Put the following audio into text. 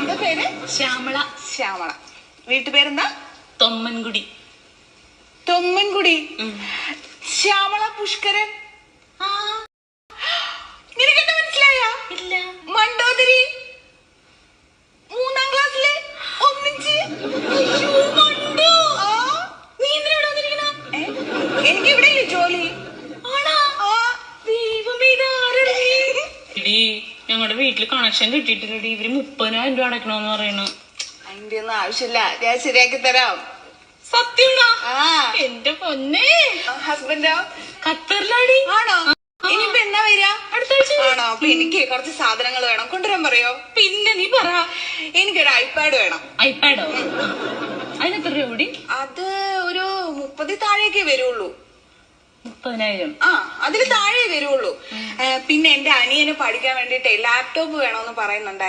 എന്താ പേര്? ശ്യാമള. ശ്യാമള. വീട്ടുപേരെന്താ? തൊമ്മൻകുടി. തൊമ്മൻകുടി. ശ്യാമള പുഷ്കരൻ. നിനക്കെന്താ മനസ്സിലായ? ഇല്ല. മണ്ടോദരി 3ാം ക്ലാസ്സിലെ ഒന്നിച്ച്. നീ എന്തിനാ വന്നിരിക്കണ? എനിക്ക് ഇവിടെ ജോലി. ഞങ്ങളുടെ വീട്ടില് കണക്ഷൻ കിട്ടിയിട്ടില്ലടി. ഇവര് 30,000 രൂപ അടക്കണോന്ന് പറയണു. അതിന്റെ ഒന്നും ആവശ്യമില്ല, ഞാൻ ശരിയാക്കി തരാം. സത്യമാണോ? എന്റെ പൊന്നെ. ഹസ്ബൻഡോ? ഖത്തറിലാടി. ആണോ? ഇനിയിപ്പോ എന്നാ വരിക? അടുത്ത ആഴ്ച. ആണോ? അപ്പൊ എനിക്ക് കുറച്ച് സാധനങ്ങൾ വേണം, കൊണ്ടുവരാൻ പറയോ? പിന്നെ നീ പറ. എനിക്കൊരു ഐപാഡ് വേണം. ഐപാഡോ? അതിനെത്ര രൂപ കൂടി? അത് ഒരു 30 താഴേക്കേ വരുള്ളൂ. 30,000. അതിന് താഴെ വരുള്ളൂ. പിന്നെ എന്റെ അനിയന് പഠിക്കാൻ വേണ്ടിട്ട് ലാപ്ടോപ്പ് വേണമെന്ന് പറയുന്നുണ്ടായിരുന്നു.